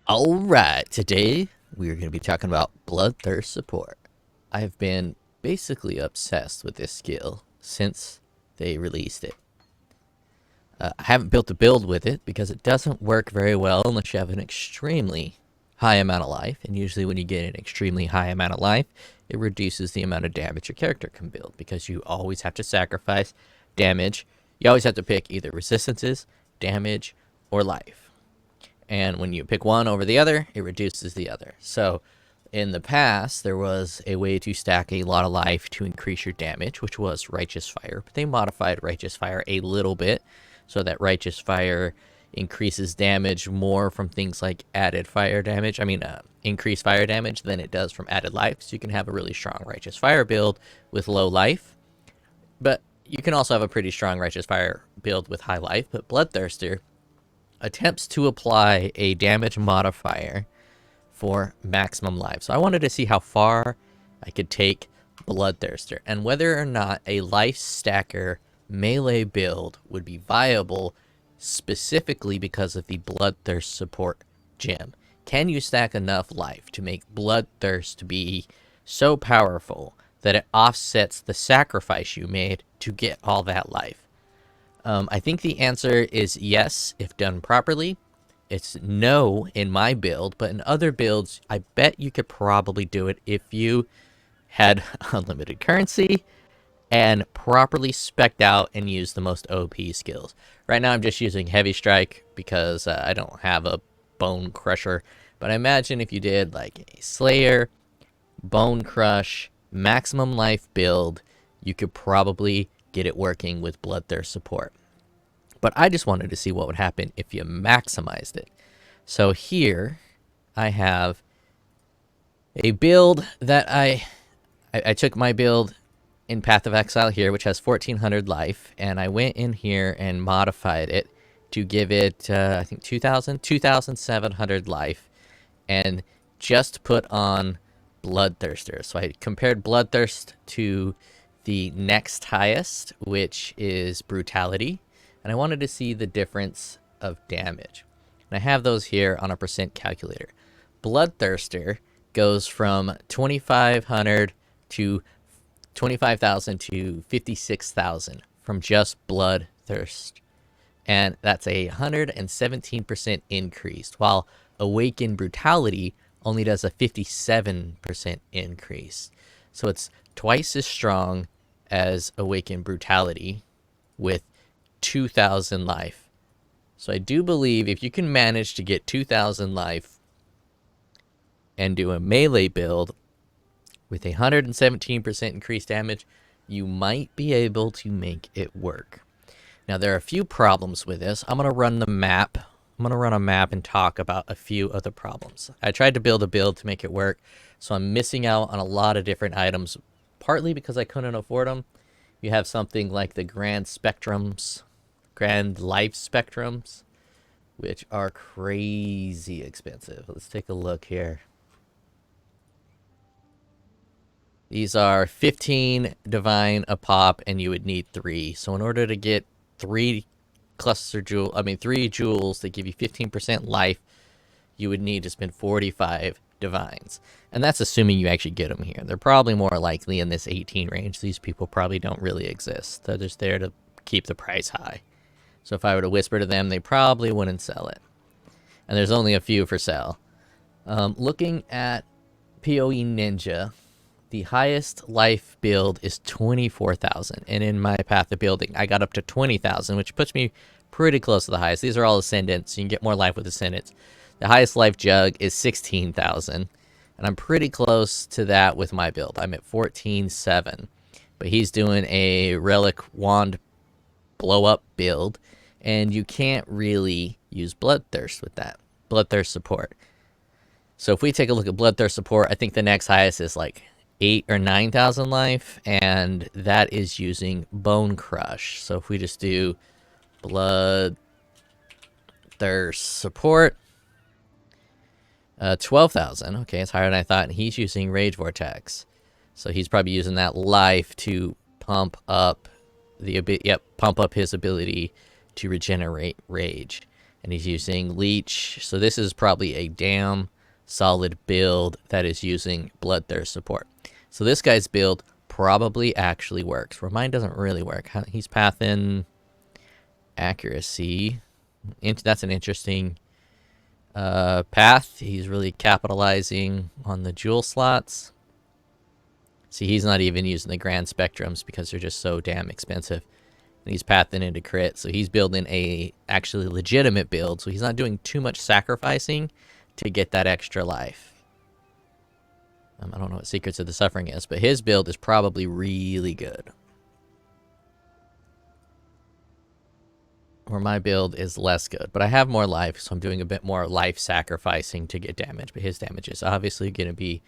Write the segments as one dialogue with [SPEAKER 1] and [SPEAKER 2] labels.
[SPEAKER 1] Alright, today we're going to be talking about Bloodthirst support. I've been basically obsessed with this skill since they released it. I haven't built a build with it because it doesn't work very well unless you have an extremely high amount of life, and usually when you get an extremely high amount of life, it reduces the amount of damage your character can build because you always have to sacrifice damage. You always have to pick either resistances, damage, or life. And when you pick one over the other, it reduces the other. So in the past, there was a way to stack a lot of life to increase your damage, which was Righteous Fire. But they modified Righteous Fire a little bit so that Righteous Fire increases damage more from things like added fire damage. Increased fire damage than it does from added life. So you can have a really strong Righteous Fire build with low life. But you can also have a pretty strong Righteous Fire build with high life. But Bloodthirster attempts to apply a damage modifier for maximum life. So I wanted to see how far I could take Bloodthirster and whether or not a life stacker melee build would be viable specifically because of the Bloodthirst support gem. Can you stack enough life to make Bloodthirst be so powerful that it offsets the sacrifice you made to get all that life? I think the answer is yes, if done properly. It's no in my build, but in other builds, I bet you could probably do it if you had unlimited currency and properly specced out and used the most OP skills. Right now, I'm just using Heavy Strike because I don't have a Bone Crusher, but I imagine if you did like a Slayer, Bone Crush, maximum life build, you could probably get it working with Bloodthirst support. But I just wanted to see what would happen if you maximized it. So here I have a build that I took my build in Path of Exile here, which has 1400 life, and I went in here and modified it to give it, I think 2700 life, and just put on Bloodthirster. So I compared Bloodthirst to the next highest, which is Brutality, and I wanted to see the difference of damage. And I have those here on a percent calculator. Bloodthirster goes from 2500 to 25,000 to 56,000 from just Bloodthirst. And that's a 117% increase, while Awaken Brutality only does a 57% increase. So it's twice as strong as Awaken Brutality with 2,000 life. So I do believe if you can manage to get 2,000 life and do a melee build with 117% increased damage, you might be able to make it work. Now, there are a few problems with this. I'm going to run the map. I'm going to run a map and talk about a few of the problems. I tried to build a build to make it work, so I'm missing out on a lot of different items, partly because I couldn't afford them. You have something like the Grand Life Spectrums, which are crazy expensive. Let's take a look here. These are 15 divine a pop, and you would need 3. So in order to get 3 jewels that give you 15% life, you would need to spend 45 divines. And that's assuming you actually get them here. They're probably more likely in this 18 range. These people probably don't really exist. They're just there to keep the price high. So if I were to whisper to them, they probably wouldn't sell it. And there's only a few for sale. Looking at POE Ninja, the highest life build is 24,000. And in my path of building, I got up to 20,000, which puts me pretty close to the highest. These are all Ascendants, so you can get more life with Ascendants. The highest life jug is 16,000. And I'm pretty close to that with my build. I'm at 14,700. But he's doing a Relic Wand blow up build. And you can't really use Bloodthirst with that. Bloodthirst support. So if we take a look at Bloodthirst support, I think the next highest is like 8,000 or 9,000 life, and that is using Bone Crush. So if we just do Bloodthirst support, 12,000. Okay, it's higher than I thought. And he's using Rage Vortex, so he's probably using that life to pump up his ability to regenerate rage. and he's using leech. So this is probably a damn solid build that is using Bloodthirst support. So this guy's build probably actually works, where mine doesn't really work. He's pathing accuracy. That's an interesting path. He's really capitalizing on the jewel slots. See, he's not even using the grand spectrums because they're just so damn expensive. And he's pathing into crit, so he's building a actually legitimate build, so he's not doing too much sacrificing to get that extra life. I don't know what Secrets of the Suffering is, but his build is probably really good. Or my build is less good, but I have more life, so I'm doing a bit more life sacrificing to get damage, but his damage is obviously going to be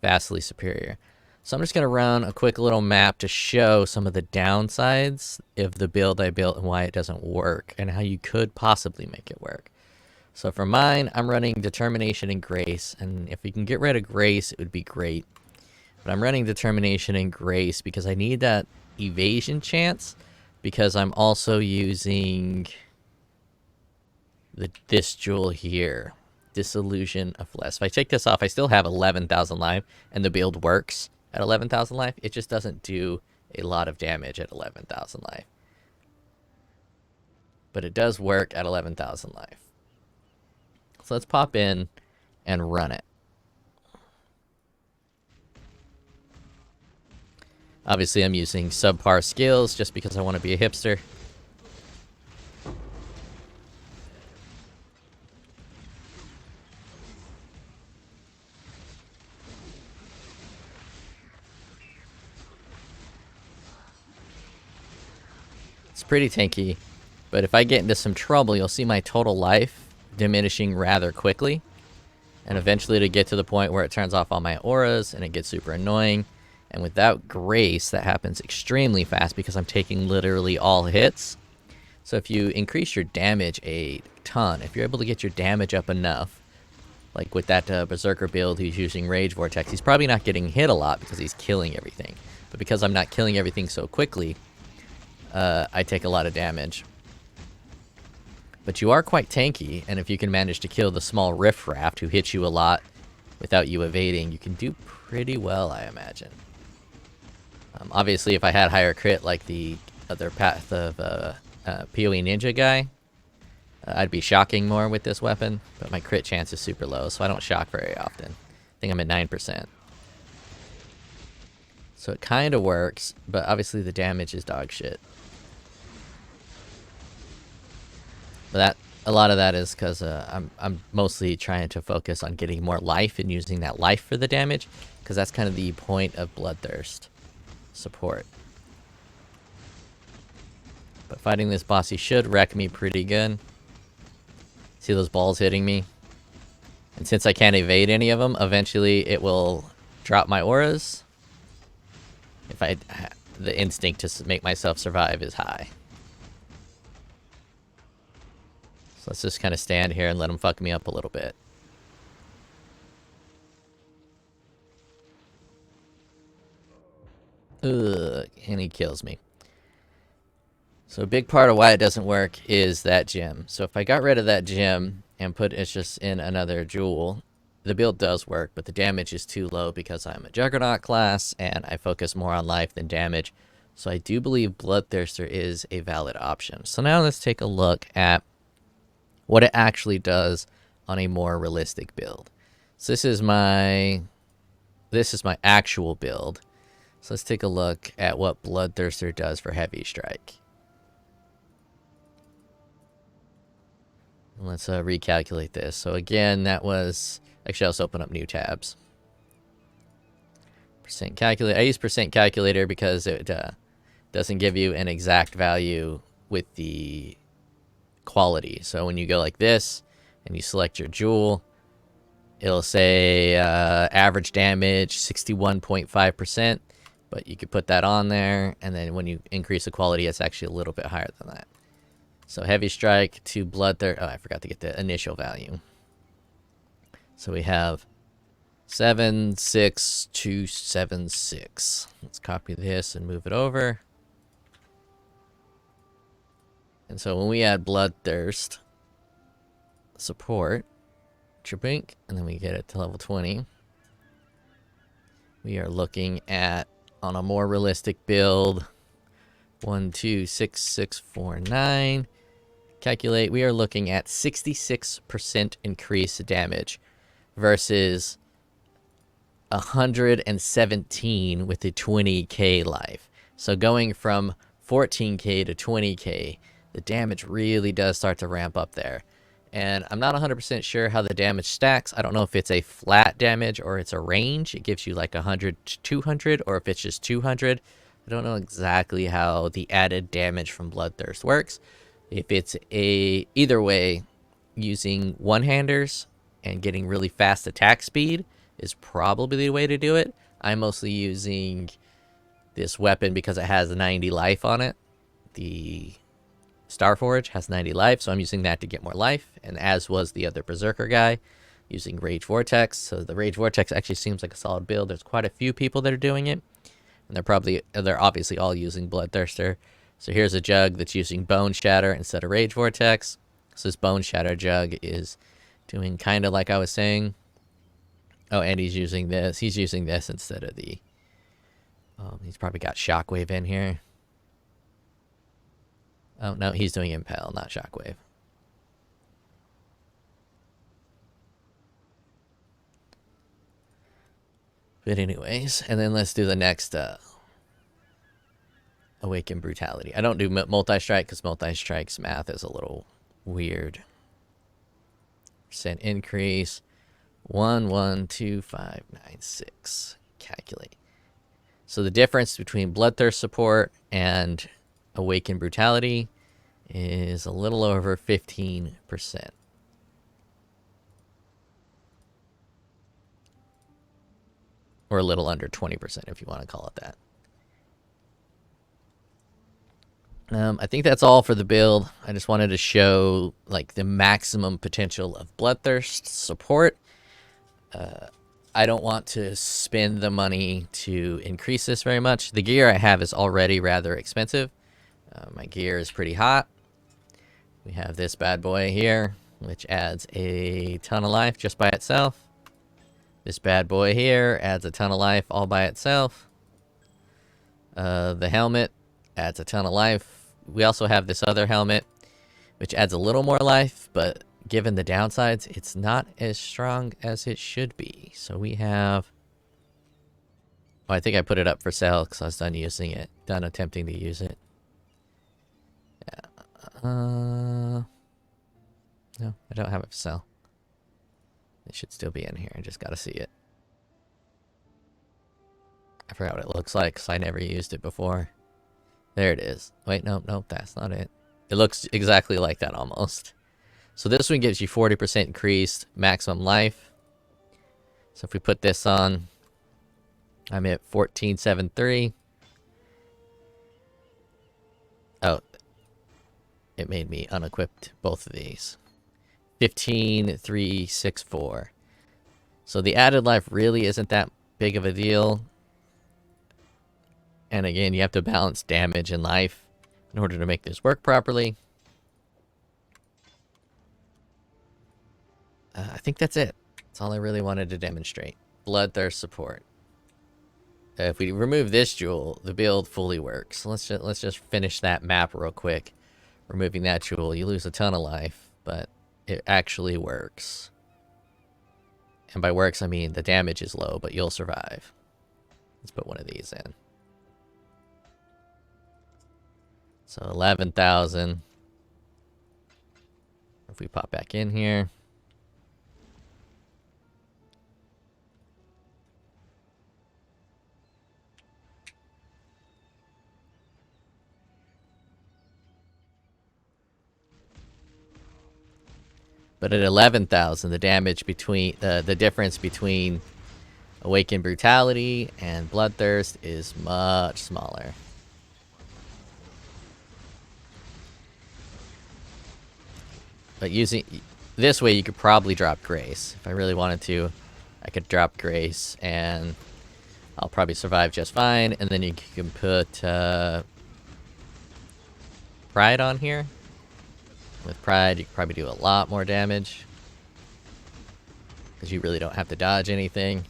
[SPEAKER 1] vastly superior. So I'm just going to run a quick little map to show some of the downsides of the build I built and why it doesn't work, and how you could possibly make it work. So for mine, I'm running Determination and Grace, and if we can get rid of Grace, it would be great. But I'm running Determination and Grace because I need that evasion chance, because I'm also using this jewel here, Disillusion of Less. If I take this off, I still have 11,000 life, and the build works at 11,000 life. It just doesn't do a lot of damage at 11,000 life. But it does work at 11,000 life. So let's pop in and run it. Obviously, I'm using subpar skills just because I want to be a hipster. It's pretty tanky, but if I get into some trouble, you'll see my total life diminishing rather quickly, and eventually to get to the point where it turns off all my auras and it gets super annoying. And without Grace, that happens extremely fast because I'm taking literally all hits. So if you increase your damage a ton, if you're able to get your damage up enough, like with that Berserker build who's using Rage Vortex, he's probably not getting hit a lot because he's killing everything. But because I'm not killing everything so quickly, I take a lot of damage. But you are quite tanky, and if you can manage to kill the small riffraff who hits you a lot without you evading, you can do pretty well, I imagine. Obviously, if I had higher crit like the other path of POE Ninja guy, I'd be shocking more with this weapon, but my crit chance is super low, so I don't shock very often. I think I'm at 9%. So it kind of works, but obviously the damage is dog shit. But a lot of that is because I'm mostly trying to focus on getting more life and using that life for the damage, because that's kind of the point of Bloodthirst support. But fighting this boss, he should wreck me pretty good. See those balls hitting me? And since I can't evade any of them, eventually it will drop my auras. If the instinct to make myself survive is high. So let's just kind of stand here and let him fuck me up a little bit. Ugh, and he kills me. So a big part of why it doesn't work is that gem. So if I got rid of that gem and put it just in another jewel, the build does work, but the damage is too low because I'm a Juggernaut class and I focus more on life than damage. So I do believe Bloodthirster is a valid option. So now let's take a look at what it actually does on a more realistic build. So this is my actual build. So let's take a look at what Bloodthirster does for Heavy Strike. And let's recalculate this. So again, that was... Actually, let's open up new tabs. Percent calculator. I use percent calculator because it doesn't give you an exact value with the quality. So when you go like this and you select your jewel, it'll say average damage 61.5%, but you could put that on there, and then when you increase the quality, it's actually a little bit higher than that. So Heavy Strike to Bloodthirst. Oh, I forgot to get the initial value. So we have 76276. Let's copy this and move it over. And so when we add Bloodthirst, support, Tribink, and then we get it to level 20. We are looking at, on a more realistic build, 1, 2, 6, 6, 4, 9. Calculate, we are looking at 66% increased damage versus 117 with the 20k life. So going from 14k to 20k, the damage really does start to ramp up there. And I'm not 100% sure how the damage stacks. I don't know if it's a flat damage or it's a range. It gives you like 100 to 200, or if it's just 200. I don't know exactly how the added damage from Bloodthirst works. If it's either way, using one-handers and getting really fast attack speed is probably the way to do it. I'm mostly using this weapon because it has 90 life on it. The Starforge has 90 life, so I'm using that to get more life, and as was the other Berserker guy, using Rage Vortex. So the Rage Vortex actually seems like a solid build. There's quite a few people that are doing it, and they're obviously all using Bloodthirster. So here's a jug that's using Bone Shatter instead of Rage Vortex. So this Bone Shatter jug is doing kind of like I was saying. Oh, and he's using this. He's using this instead of the... he's probably got Shockwave in here. Oh, no, he's doing Impale, not Shockwave. But anyways, and then let's do the next Awaken Brutality. I don't do multi-strike because multi-strike's math is a little weird. Percent increase. 1, 1, 2, 5, 9, 6. Calculate. So the difference between Bloodthirst support and Awaken Brutality is a little over 15%. Or a little under 20% if you want to call it that. I think that's all for the build. I just wanted to show like the maximum potential of Bloodthirst support. I don't want to spend the money to increase this very much. The gear I have is already rather expensive. My gear is pretty hot. We have this bad boy here, which adds a ton of life just by itself. This bad boy here adds a ton of life all by itself. The helmet adds a ton of life. We also have this other helmet, which adds a little more life, but given the downsides, it's not as strong as it should be. So we have... Oh, I think I put it up for sale because I was done using it. Done attempting to use it. Yeah. No, I don't have it for sale. It should still be in here. I just gotta see it. I forgot what it looks like because I never used it before. There it is. Wait, nope, that's not it. It looks exactly like that almost. So this one gives you 40% increased maximum life. So if we put this on, I'm at 1473. Oh, it made me unequipped both of these. 15364. So the added life really isn't that big of a deal. And again, you have to balance damage and life in order to make this work properly. I think that's it. That's all I really wanted to demonstrate. Bloodthirst support. If we remove this jewel, the build fully works. Let's just finish that map real quick. Removing that jewel, you lose a ton of life, but it actually works. And by works, I mean the damage is low, but you'll survive. Let's put one of these in. So 11,000. If we pop back in here. But at 11,000, the damage between the difference between Awakened Brutality and Bloodthirst is much smaller. But using this way, you could probably drop Grace. If I really wanted to, I could drop Grace, and I'll probably survive just fine. And then you can put Pride on here. With Pride, you can probably do a lot more damage. because you really don't have to dodge anything.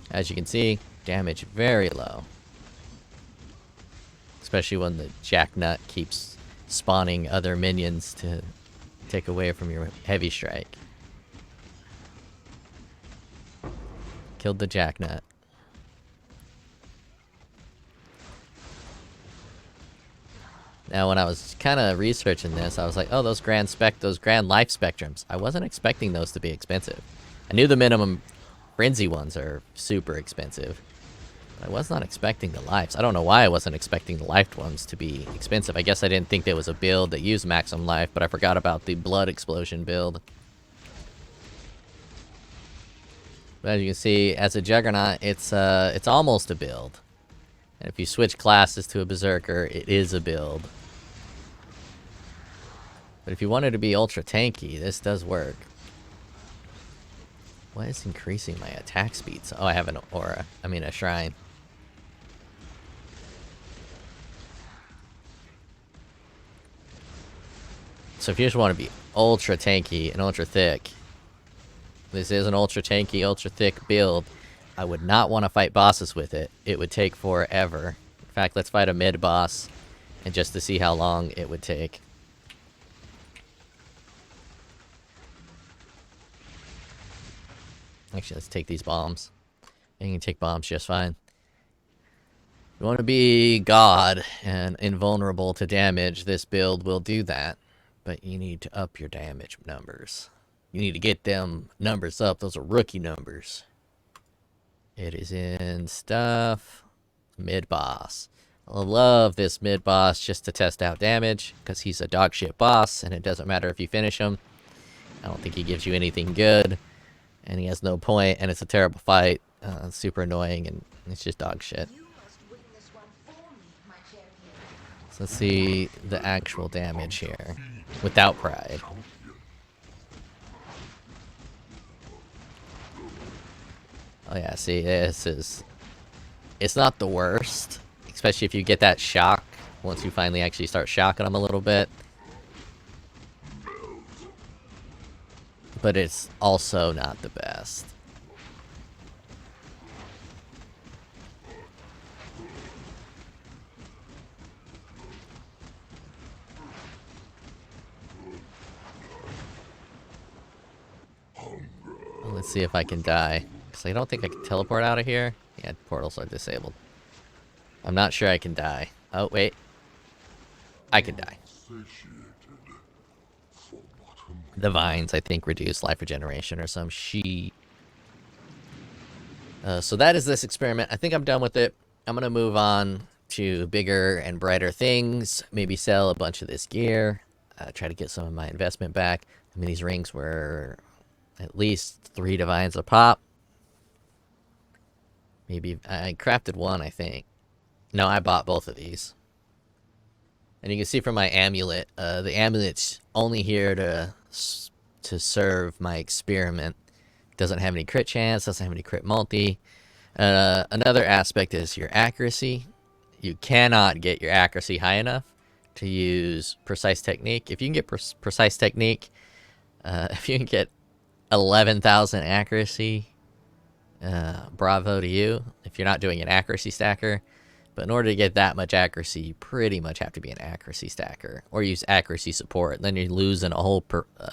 [SPEAKER 1] As you can see, damage very low. Especially when the Jacknut keeps spawning other minions to take away from your heavy strike. Killed the Jacknut. Now, when I was kind of researching this, I was like, oh, those grand life spectrums. I wasn't expecting those to be expensive. I knew the minimum frenzy ones are super expensive. But I was not expecting the lives. I don't know why I wasn't expecting the life ones to be expensive. I guess I didn't think there was a build that used maximum life, but I forgot about the blood explosion build. But as you can see, as a Juggernaut, it's almost a build. And if you switch classes to a Berserker, it is a build. But if you wanted to be ultra tanky, this does work. What is increasing my attack speeds? Oh, I have an aura. I mean, a shrine. So if you just want to be ultra tanky and ultra thick, this is an ultra tanky, ultra thick build. I would not want to fight bosses with it. It would take forever. In fact, let's fight a mid boss, and just to see how long it would take. Actually, let's take these bombs. And you can take bombs just fine. You want to be God and invulnerable to damage, this build will do that. But you need to up your damage numbers. You need to get them numbers up. Those are rookie numbers. It is in stuff. Mid-boss. I love this mid-boss just to test out damage, because he's a dog shit boss, and it doesn't matter if you finish him. I don't think he gives you anything good, and he has no point, and it's a terrible fight. Super annoying, and it's just dog shit. So let's see the actual damage here, without pride. Oh yeah, see, it's not the worst, especially if you get that shock once you finally actually start shocking them a little bit. But it's also not the best. Let's see if I can die. Because I don't think I can teleport out of here. Yeah, portals are disabled. I'm not sure I can die. Oh, wait. I can die. The vines, I think, reduce life regeneration or some shit. So that is this experiment. I think I'm done with it. I'm going to move on to bigger and brighter things. Maybe sell a bunch of this gear. Try to get some of my investment back. I mean, these rings were at least 3 divines a pop. Maybe I crafted one, I think. No, I bought both of these. And you can see from my amulet, the amulet's only here to serve my experiment. Doesn't have any crit chance, doesn't have any crit multi. Another aspect is your accuracy. You cannot get your accuracy high enough to use precise technique. If you can get precise technique, if you can get 11,000 accuracy, bravo to you if you're not doing an accuracy stacker. But in order to get that much accuracy, you pretty much have to be an accuracy stacker or use accuracy support. Then you're losing a whole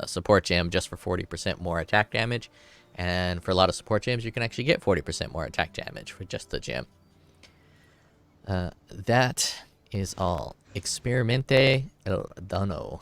[SPEAKER 1] support gem just for 40% more attack damage. And for a lot of support gems, you can actually get 40% more attack damage for just the gem. That is all. Experimente el dano.